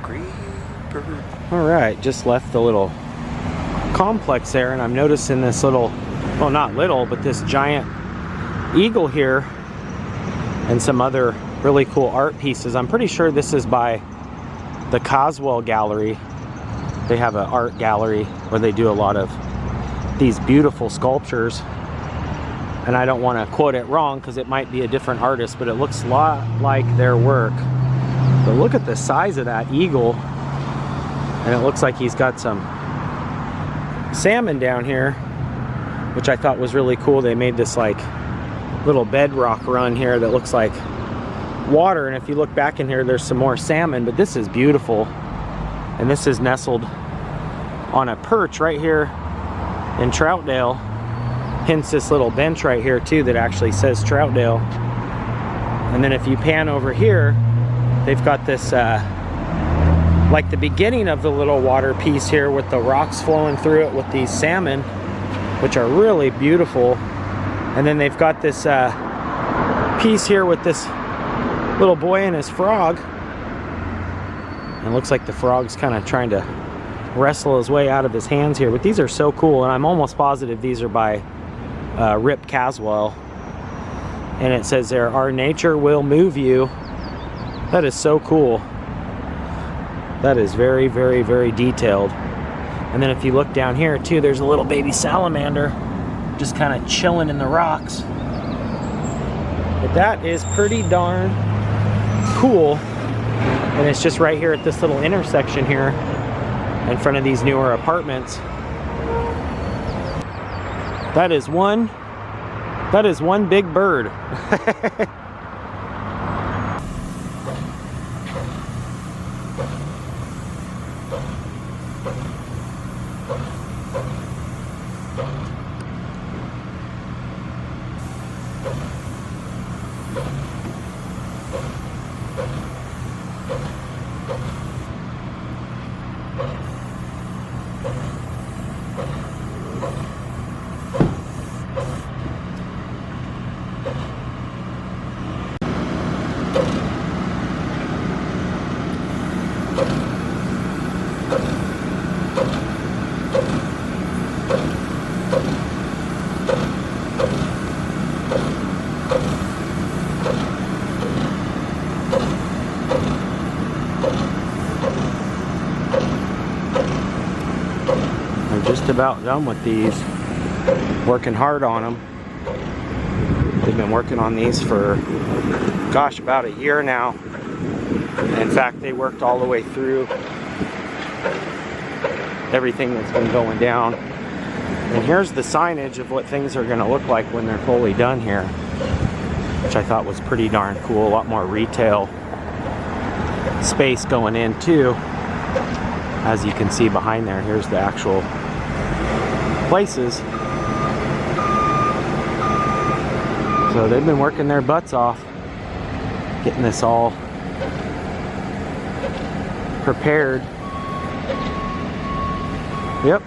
Kreeper. Alright, just left the little complex there, and I'm noticing this little, well, not little, but this giant eagle here and some other really cool art pieces. I'm pretty sure this is by the Caswell Gallery. They have an art gallery where they do a lot of these beautiful sculptures, and I don't want to quote it wrong because it might be a different artist, but it looks a lot like their work. But look at the size of that eagle, and it looks like he's got some salmon down here, which I thought was really cool. They made this like little bedrock run here that looks like water, and if you look back in here, there's some more salmon. But this is beautiful, and this is nestled on a perch right here in Troutdale, hence this little bench right here too that actually says Troutdale. And then if you pan over here, they've got this like the beginning of the little water piece here with the rocks flowing through it with these salmon, which are really beautiful. And then they've got this piece here with this little boy and his frog. And it looks like the frog's kind of trying to wrestle his way out of his hands here. But these are so cool, and I'm almost positive these are by Rip Caswell. And it says there, "Our nature will move you." That is so cool. That is very, very, very detailed. And then if you look down here too, there's a little baby salamander just kind of chilling in the rocks. But that is pretty darn cool. And it's just right here at this little intersection here in front of these newer apartments. That is one big bird. Just about done with these, working hard on them. They've been working on these for, gosh, about a year now. In fact, they worked all the way through everything that's been going down. And here's the signage of what things are going to look like when they're fully done here, which I thought was pretty darn cool. A lot more retail space going in too. As you can see behind there, here's the actual places. So they've been working their butts off getting this all prepared. Yep,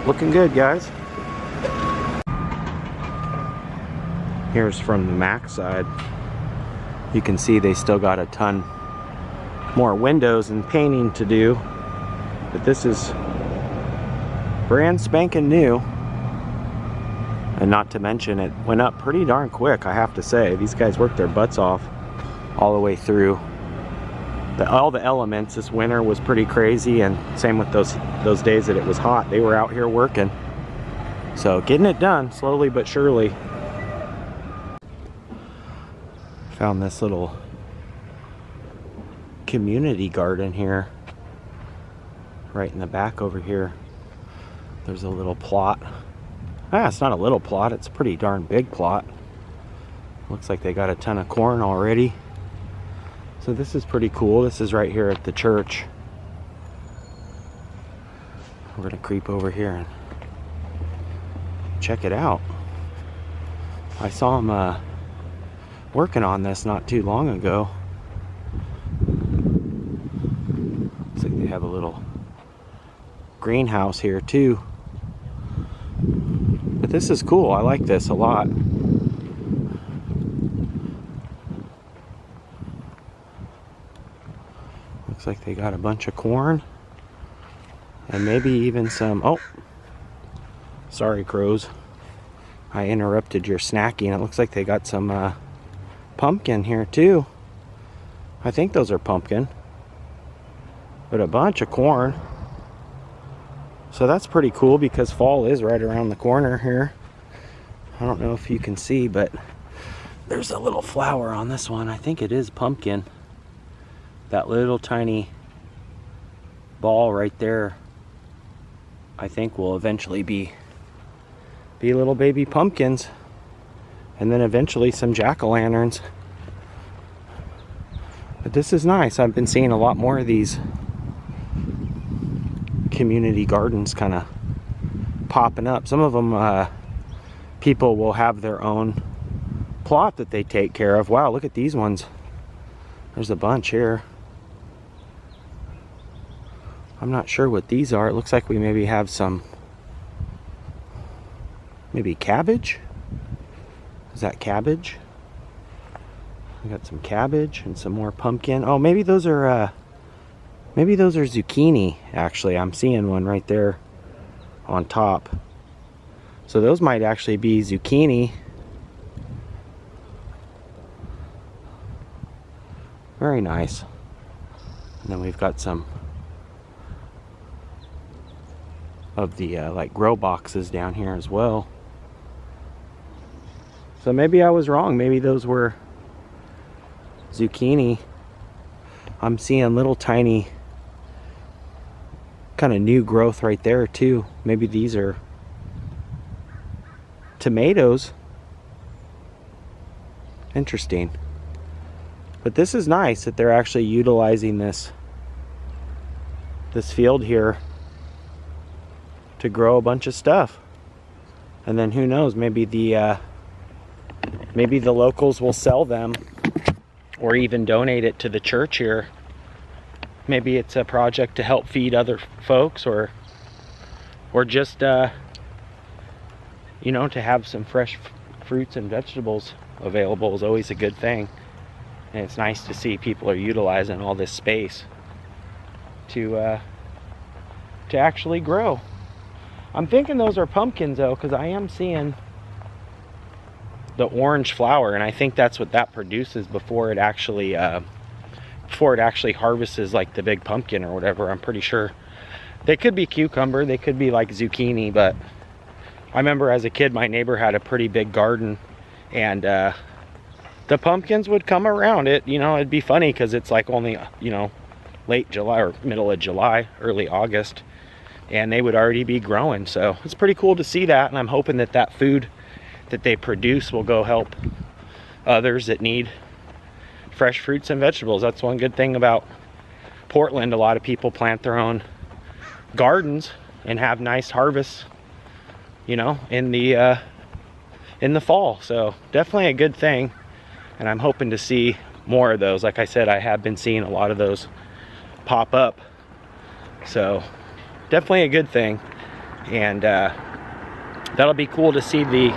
looking good, guys. Here's from the Mac side. You can see they still got a ton more windows and painting to do, but this is brand spanking new. And not to mention, it went up pretty darn quick, I have to say. These guys worked their butts off all the way through. All the elements this winter was pretty crazy, and same with those days that it was hot. They were out here working. So getting it done slowly but surely. Found this little community garden here. Right in the back over here. There's a little plot. It's not a little plot, it's a pretty darn big plot. Looks like they got a ton of corn already. So this is pretty cool. This is right here at the church. We're gonna creep over here and check it out. I saw them working on this not too long ago. Looks like they have a little greenhouse here too. But this is cool. I like this a lot. Looks like they got a bunch of corn. And maybe even some, oh, sorry crows. I interrupted your snacking. It looks like they got some pumpkin here too. I think those are pumpkin. But a bunch of corn. So that's pretty cool because fall is right around the corner here. I don't know if you can see, but there's a little flower on this one. I think it is pumpkin. That little tiny ball right there, I think will eventually be little baby pumpkins, and then eventually some jack-o'-lanterns. But this is nice. I've been seeing a lot more of these community gardens kind of popping up. Some of them people will have their own plot that they take care of. Wow, look at these ones. There's a bunch here. I'm not sure what these are. It looks like we maybe have some, maybe cabbage? Is that cabbage? We got some cabbage and some more pumpkin. Oh, maybe those are zucchini, actually. I'm seeing one right there on top. So those might actually be zucchini. Very nice. And then we've got some of the like grow boxes down here as well. So maybe I was wrong. Maybe those were zucchini. I'm seeing little tiny kind of new growth right there too. Maybe these are tomatoes. Interesting. But this is nice that they're actually utilizing this field here to grow a bunch of stuff. And then who knows, maybe the locals will sell them or even donate it to the church here. Maybe it's a project to help feed other folks, or just you know, to have some fresh fruits and vegetables available is always a good thing. And it's nice to see people are utilizing all this space to actually grow. I'm thinking those are pumpkins though, because I am seeing the orange flower, and I think that's what that produces before it actually harvests like the big pumpkin or whatever. I'm pretty sure they could be cucumber, they could be like zucchini, but I remember as a kid my neighbor had a pretty big garden, and the pumpkins would come around it. You know, it'd be funny because it's like only, you know, late July or middle of July, early August, and they would already be growing. So it's pretty cool to see that, and I'm hoping that that food that they produce will go help others that need fresh fruits and vegetables. That's one good thing about Portland. A lot of people plant their own gardens and have nice harvests, you know, in the fall. So definitely a good thing, and I'm hoping to see more of those. Like I said, I have been seeing a lot of those pop up, so definitely a good thing. And that'll be cool to see the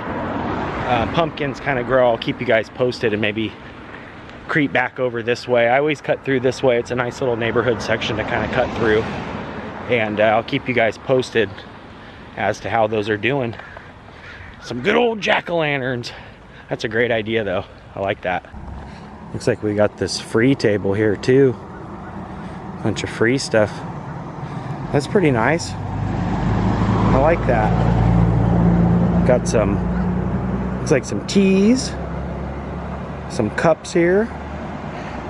pumpkins kind of grow. I'll keep you guys posted and maybe creep back over this way. I always cut through this way. It's a nice little neighborhood section to kind of cut through, and I'll keep you guys posted as to how those are doing. Some good old jack-o'-lanterns. That's a great idea though. I like that. Looks like we got this free table here too. Bunch of free stuff. That's pretty nice. I like that. Got some, looks like some teas, some cups here.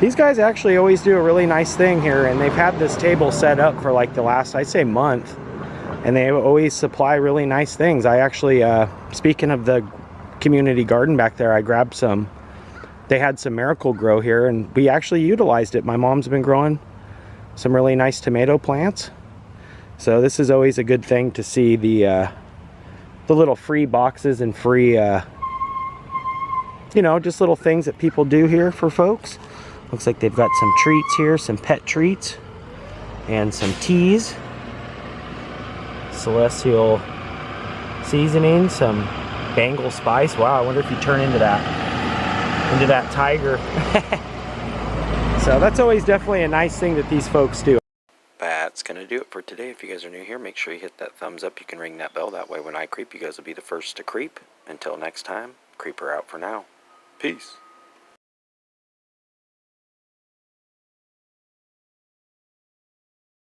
These guys actually always do a really nice thing here, and they've had this table set up for like the last, I'd say, month, and they always supply really nice things. I actually, speaking of the community garden back there, I grabbed some. They had some Miracle-Gro here, and we actually utilized it. My mom's been growing some really nice tomato plants, so this is always a good thing to see the little free boxes and free, you know, just little things that people do here for folks. Looks like they've got some treats here, some pet treats, and some teas. Celestial seasoning, some Bengal spice. Wow, I wonder if you turn into that tiger. So that's always definitely a nice thing that these folks do. That's going to do it for today. If you guys are new here, make sure you hit that thumbs up. You can ring that bell. That way when I creep, you guys will be the first to creep. Until next time, Creeper out for now. Peace.